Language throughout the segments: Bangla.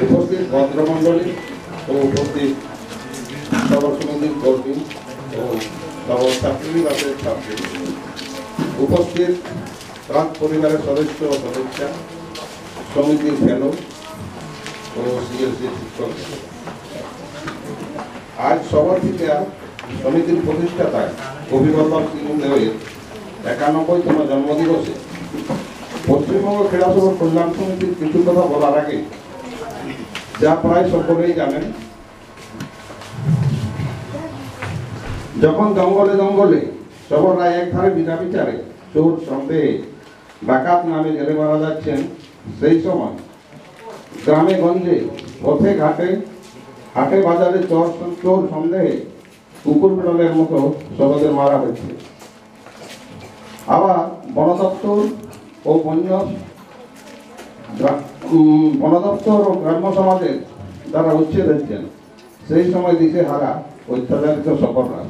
উপস্থিত ভদ্রমণ্ডলী ও উপস্থিত সবার সমিতির কর্মী ও সবার ছাত্রীবাসের ছাত্রী, উপস্থিত প্রাক পরিবারের সদস্য ও সদস্যা, সমিতির ফেলো ও সিএলসি শিক্ষক, আজ সবরপিতা সমিতির প্রতিষ্ঠাতা কবিবল্লভ সিং দেওয়ের 91তম জন্মদিবসে পশ্চিমবঙ্গ ক্রীড়া সভা কল্যাণ সমিতির কিছু কথা বলার আগে, যা প্রায় সকলেই জানেন, যখন জঙ্গলে জঙ্গলে সবররা একধারে বিনা বিচারে চোর সন্দেহে ডাকাত নামে জেলে মারা যাচ্ছেন, সেই সময় গ্রামে গঞ্জে পথে ঘাটে হাটে বাজারে চোর সন্দেহে কুকুর বিড়ালের মতো সবদের মারা হচ্ছে। আবার বন দপ্তর ও গ্রাম্য সমাজের দ্বারা উচ্ছেদ হচ্ছেন, সেই সময় দিকে হারা অত্যাচারিত সবররা।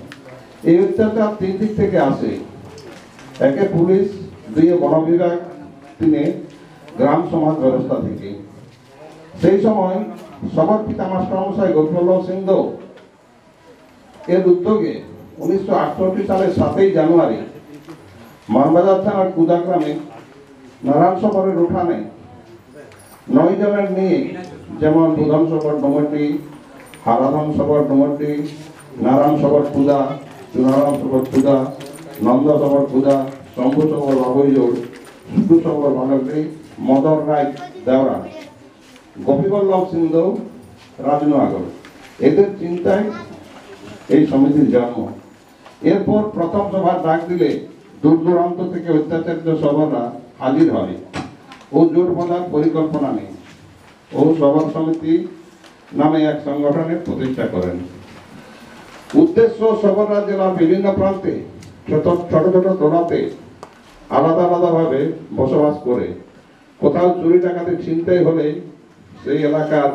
এই অত্যাচার তিন দিক থেকে আসে। একে পুলিশ, দুইয়ে বন বিভাগ, তিনে গ্রাম সমাজ ব্যবস্থা থেকে। সেই সময় সবর পিতা মাস্টারমশাই কবিবল্লভ সিং দেও এর উদ্যোগে 1968 সালের 7ই জানুয়ারি মানবাজার থানার কুদা গ্রামে নারায়ণ সবরের উঠানে 9 জনের নিয়ে, যেমন বুধন সবর ডোমরডি, হারাধন সবর ডোমরডি, নারায়ণ সবর কুদা, চুনারাম সবর কুদা, নন্দ সবর কুদা, শম্ভু সবর বাবুইজোড়, সুদু সবর ভাগলডি, মদর রায় দেওরা, গোপীবল্লভ সিং দেও রাজনগর, এদের চিন্তায় এই সমিতির জন্ম। এরপর প্রথম সভার ডাক দিলে দূর দূরান্ত থেকে অত্যাচারিত সবররা হাজির হয় ও জোট বাঁধার পরিকল্পনা নেই ও সবর সমিতি নামে এক সংগঠনের প্রতিষ্ঠা করেন। উদ্দেশ্য সবররা জেলার বিভিন্ন প্রান্তে ছোট ছোট তোড়াতে আলাদা আলাদাভাবে বসবাস করে। কোথাও চুরি ডাকাতি ছিনতাই হলে সেই এলাকার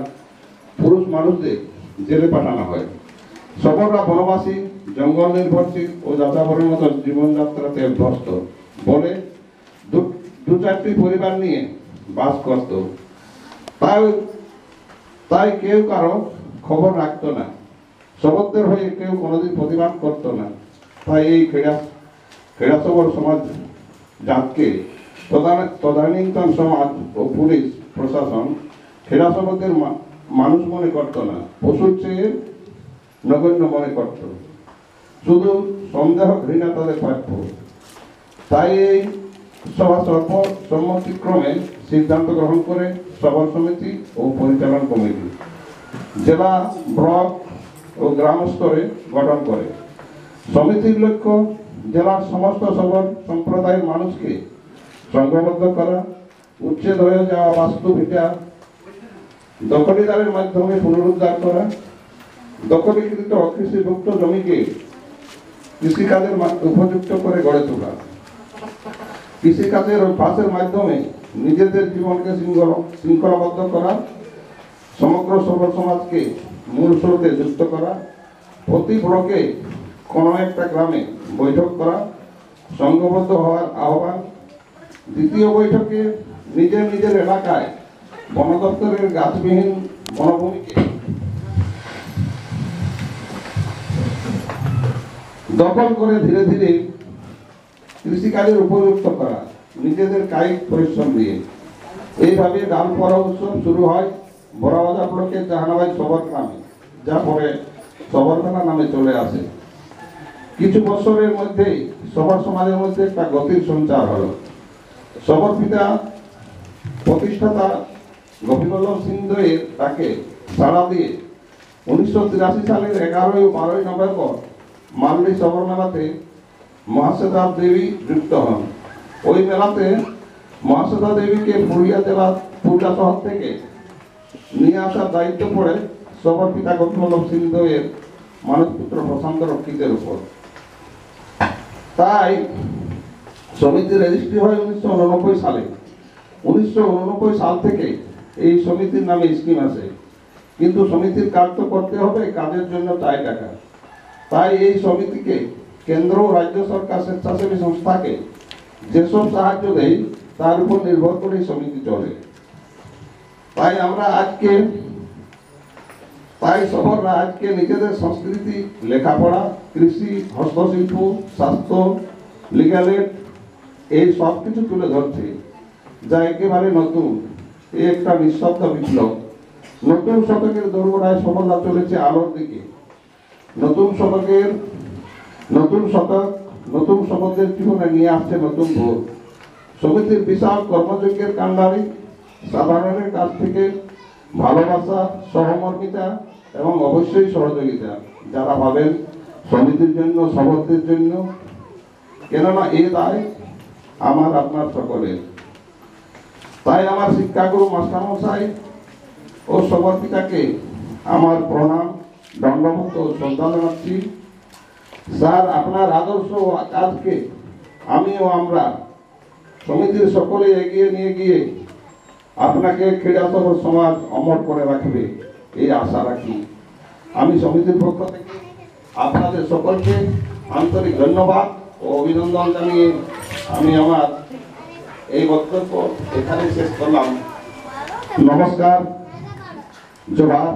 পুরুষ মানুষদের জেলে পাঠানো হয়। সবররা বনবাসী, জঙ্গল নির্ভরশীল ও যাযাবরের মতো জীবনযাত্রাতে অভ্যস্ত বলে দু চারটি পরিবার নিয়ে বাস করত। তাই কেউ কারো খবর রাখতো না, সবরদের হয়ে কেউ কোনোদিন প্রতিবাদ করতো না। তাই এই ক্রীড়া সবর সমাজ জাতকে তদানীন্তন সমাজ ও পুলিশ প্রশাসন ক্রীড়া সবরদের মানুষ মনে করতো না, পশুর চেয়ে নগণ্য মনে করত। শুধু সন্দেহ ঘৃণা তাদের প্রাপ্য। তাই এই সভা সম্মতিক্রমে সিদ্ধান্ত গ্রহণ করে সবর সমিতি ও পরিচালন কমিটি জেলা, ব্লক ও গ্রাম স্তরে গঠন করে। সমিতির লক্ষ্য জেলার সমস্ত সবর সম্প্রদায়ের মানুষকে সংঘবদ্ধ করা, উচ্ছেদ হয়ে যাওয়া বাস্তু ভিটা দখলিদারের মাধ্যমে পুনরুদ্ধার করা, দখলীকৃত অকৃষিভুক্ত জমিকে কৃষিকাজের উপযুক্ত করে গড়ে তোলা, কৃষিকাজের অভ্যাসের মাধ্যমে নিজেদের জীবনকে শৃঙ্খলাবদ্ধ করা, সমগ্র সবর সমাজকে মূল স্রোতে যুক্ত করা, প্রতি ব্লকে কোনো একটা গ্রামে বৈঠক করা, সংঘবদ্ধ হওয়ার আহ্বান। দ্বিতীয় বৈঠকে নিজের এলাকায় বন দপ্তরের গাছবিহীন বনভূমিকে দখল করে ধীরে ধীরে কৃষিকাজের উপযুক্ত করা, নিজেদের কায়িক পরিশ্রম দিয়ে। এইভাবে ডাল পড়া উৎসব শুরু হয় বড়বাজার ব্লকের জাহানাবাদ সবর গ্রামে, যা পরে সবরখানা নামে চলে আসে। কিছু বছরের মধ্যেই সবর সমাজের মধ্যে একটা গতির সঞ্চার হলো। সবর পিতা প্রতিষ্ঠাতা গোপীবল্লভ সিং দেওয়ের তাকে সাড়া দিয়ে 1983 সালের 11 ও 12 নভেম্বর মাল্লি সবর মেলাতে মহাশ্বেতা দেবী যুক্ত হন। ওই মেলাতে মহাশ্বেতা দেবীকে পুরুলিয়া জেলার পুরুলিয়া শহর থেকে নিয়ে আসার দায়িত্ব পড়ে সবর পিতা গোপীবল্লভ সিং দেওয়ের মানসপুত্র প্রশান্ত রক্ষিতের উপর। তাই সমিতির রেজিস্ট্রি হয় 1989 সালে। 1989 সাল থেকে এই সমিতির নামে স্কিম আছে, কিন্তু সমিতির কাজ তো করতে হবে, কাজের জন্য চাই টাকা। তাই এই সমিতিকে কেন্দ্র ও রাজ্য সরকার স্বেচ্ছাসেবী সংস্থাকে যেসব সাহায্য দেয় তার উপর নির্ভর করে সমিতি চলে। তাই সফররা আজকে নিজেদের সংস্কৃতি, লেখাপড়া, কৃষি, হস্তশিল্প, স্বাস্থ্য, লিগ্যাল এইড এই সব কিছু তুলে ধরছে, যা একেবারে নতুন। এই একটা নিঃশব্দ বিপ্লব। নতুন শতকের দোরগোড়ায় সফলতা চলেছে আলোর দিকে। নতুন শতক নতুন শপথের জীবনে নিয়ে আসছে নতুন ভোর। সমিতির বিশাল কর্মযজ্ঞের কাণ্ডারি, সাধারণের কাছ থেকে ভালোবাসা, সহমর্মিতা এবং অবশ্যই সহযোগিতা। যারা ভাবেন সমিতির জন্য, শপথের জন্য, কেননা এ দায় আমার আপনার সকলের। তাই আমার শিক্ষাগুরু মাস্টারমশাই ও সভাপিতাকে আমার প্রণাম, দণ্ডবত ও শ্রদ্ধা জানাচ্ছি। স্যার, আপনার আদর্শ ও কাজকে আমি ও আমরা সমিতির সকলে এগিয়ে নিয়ে গিয়ে আপনাকে ক্রীড়াসহ সমাজ অমর করে রাখবে এই আশা রাখি। আমি সমিতির পক্ষ থেকে আপনাদের সকলকে আন্তরিক ধন্যবাদ ও অভিনন্দন জানিয়ে আমি আমার এই বক্তব্য এখানে শেষ করলাম। নমস্কার, জোহার।